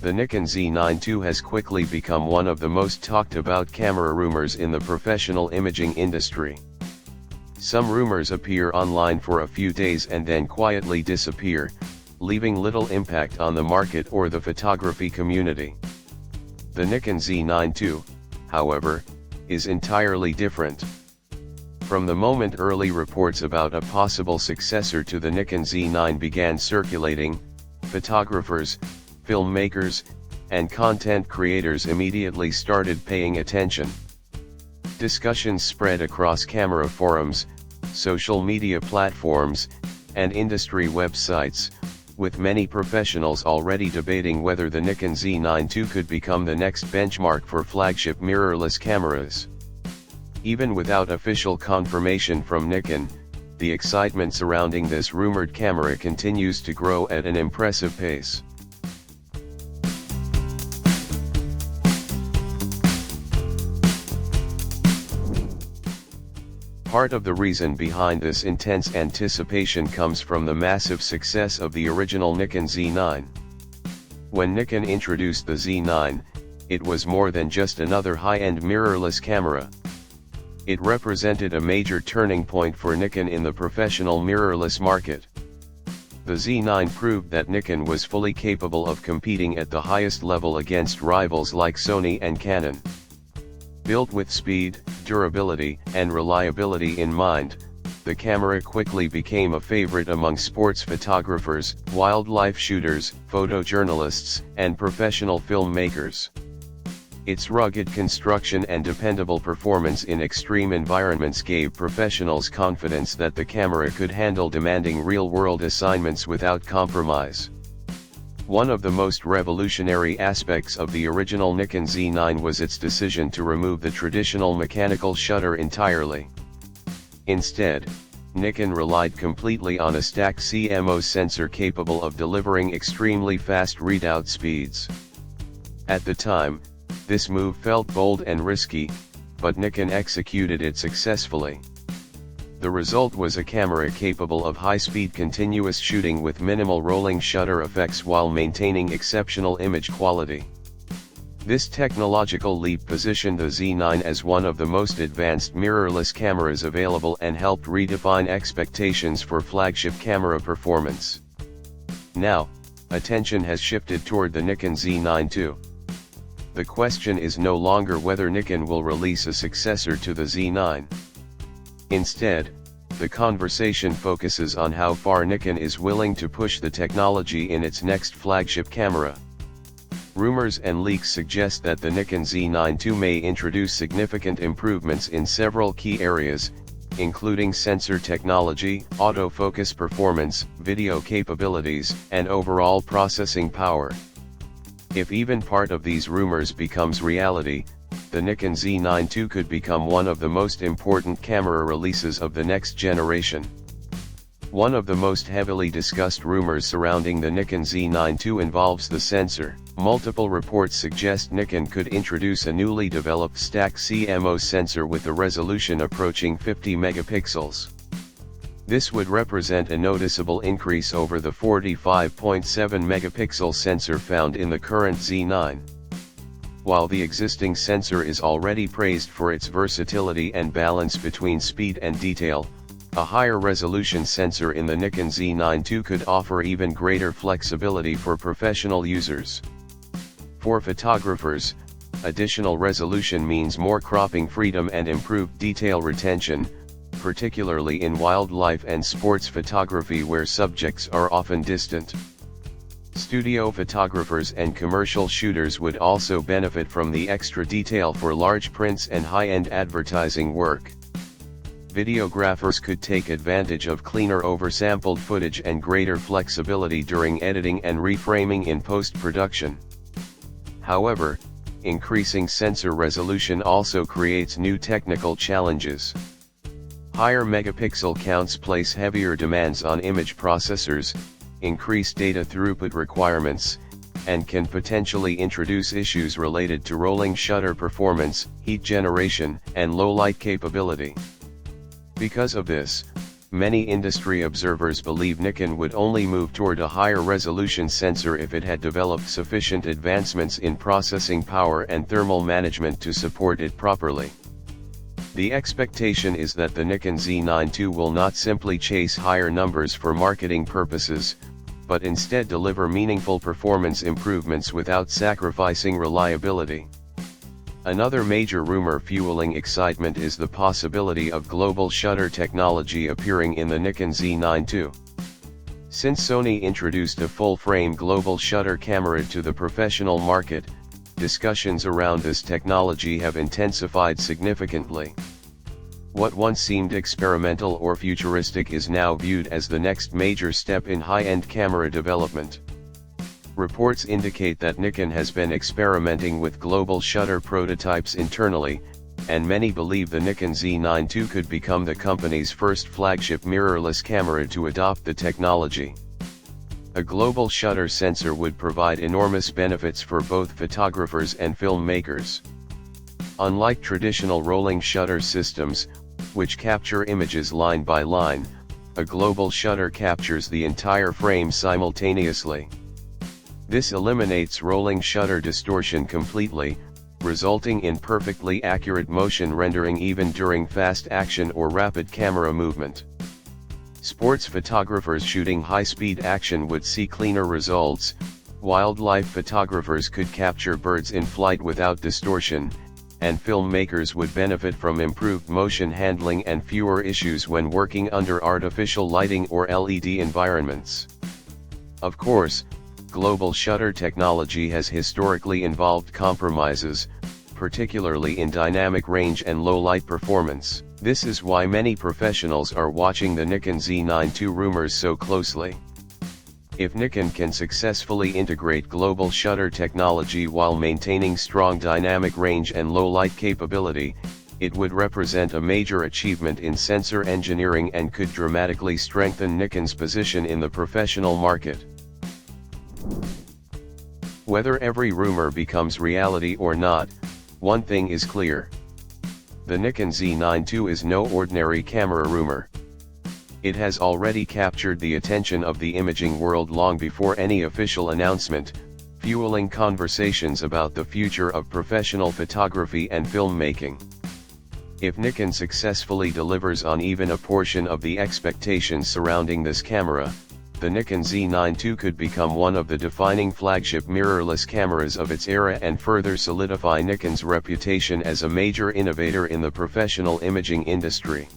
The Nikon Z9 II has quickly become one of the most talked about camera rumors in the professional imaging industry. Some rumors appear online for a few days and then quietly disappear, leaving little impact on the market or the photography community. The Nikon Z9 II, however, is entirely different. From the moment early reports about a possible successor to the Nikon Z9 began circulating, photographers, filmmakers, and content creators immediately started paying attention. Discussions spread across camera forums, social media platforms, and industry websites, with many professionals already debating whether the Nikon Z9 II could become the next benchmark for flagship mirrorless cameras. Even without official confirmation from Nikon, the excitement surrounding this rumored camera continues to grow at an impressive pace. Part of the reason behind this intense anticipation comes from the massive success of the original Nikon Z9. When Nikon introduced the Z9, it was more than just another high-end mirrorless camera. It represented a major turning point for Nikon in the professional mirrorless market. The Z9 proved that Nikon was fully capable of competing at the highest level against rivals like Sony and Canon. Built with speed, durability, and reliability in mind, the camera quickly became a favorite among sports photographers, wildlife shooters, photojournalists, and professional filmmakers. Its rugged construction and dependable performance in extreme environments gave professionals confidence that the camera could handle demanding real-world assignments without compromise. One of the most revolutionary aspects of the original Nikon Z9 was its decision to remove the traditional mechanical shutter entirely. Instead, Nikon relied completely on a stacked CMOS sensor capable of delivering extremely fast readout speeds. At the time, this move felt bold and risky, but Nikon executed it successfully. The result was a camera capable of high-speed continuous shooting with minimal rolling shutter effects while maintaining exceptional image quality. This technological leap positioned the Z9 as one of the most advanced mirrorless cameras available and helped redefine expectations for flagship camera performance. Now, attention has shifted toward the Nikon Z9 II. The question is no longer whether Nikon will release a successor to the Z9. Instead, the conversation focuses on how far Nikon is willing to push the technology in its next flagship camera. Rumors and leaks suggest that the Nikon Z9 II may introduce significant improvements in several key areas, including sensor technology, autofocus performance, video capabilities, and overall processing power. If even part of these rumors becomes reality, the Nikon Z9 II could become one of the most important camera releases of the next generation. One of the most heavily discussed rumors surrounding the Nikon Z9 II involves the sensor. Multiple reports suggest Nikon could introduce a newly developed stacked CMOS sensor with a resolution approaching 50 megapixels. This would represent a noticeable increase over the 45.7 megapixel sensor found in the current Z9. While the existing sensor is already praised for its versatility and balance between speed and detail, a higher resolution sensor in the Nikon Z9 II could offer even greater flexibility for professional users. For photographers, additional resolution means more cropping freedom and improved detail retention, particularly in wildlife and sports photography where subjects are often distant. Studio photographers and commercial shooters would also benefit from the extra detail for large prints and high-end advertising work. Videographers could take advantage of cleaner oversampled footage and greater flexibility during editing and reframing in post-production. However, increasing sensor resolution also creates new technical challenges. Higher megapixel counts place heavier demands on image processors, increase data throughput requirements, and can potentially introduce issues related to rolling shutter performance, heat generation, and low light capability. Because of this, Many industry observers believe Nikon would only move toward a higher resolution sensor if it had developed sufficient advancements in processing power and thermal management to support it properly. The expectation is that the Nikon Z9 II will not simply chase higher numbers for marketing purposes, but instead deliver meaningful performance improvements without sacrificing reliability. Another major rumor fueling excitement is the possibility of global shutter technology appearing in the Nikon Z9 II. Since Sony introduced a full-frame global shutter camera to the professional market, discussions around this technology have intensified significantly. What once seemed experimental or futuristic is now viewed as the next major step in high-end camera development. Reports indicate that Nikon has been experimenting with global shutter prototypes internally, and many believe the Nikon Z9 II could become the company's first flagship mirrorless camera to adopt the technology. A global shutter sensor would provide enormous benefits for both photographers and filmmakers. Unlike traditional rolling shutter systems, which capture images line by line, a global shutter captures the entire frame simultaneously. This eliminates rolling shutter distortion completely, resulting in perfectly accurate motion rendering even during fast action or rapid camera movement. Sports photographers shooting high-speed action would see cleaner results, wildlife photographers could capture birds in flight without distortion, and filmmakers would benefit from improved motion handling and fewer issues when working under artificial lighting or LED environments. Of course, global shutter technology has historically involved compromises, particularly in dynamic range and low light performance. This is why many professionals are watching the Nikon Z9 II rumors so closely. If Nikon can successfully integrate global shutter technology while maintaining strong dynamic range and low light capability, it would represent a major achievement in sensor engineering and could dramatically strengthen Nikon's position in the professional market. Whether every rumor becomes reality or not, one thing is clear. The Nikon Z9 II is no ordinary camera rumor. It has already captured the attention of the imaging world long before any official announcement, fueling conversations about the future of professional photography and filmmaking. If Nikon successfully delivers on even a portion of the expectations surrounding this camera, the Nikon Z9 II could become one of the defining flagship mirrorless cameras of its era and further solidify Nikon's reputation as a major innovator in the professional imaging industry.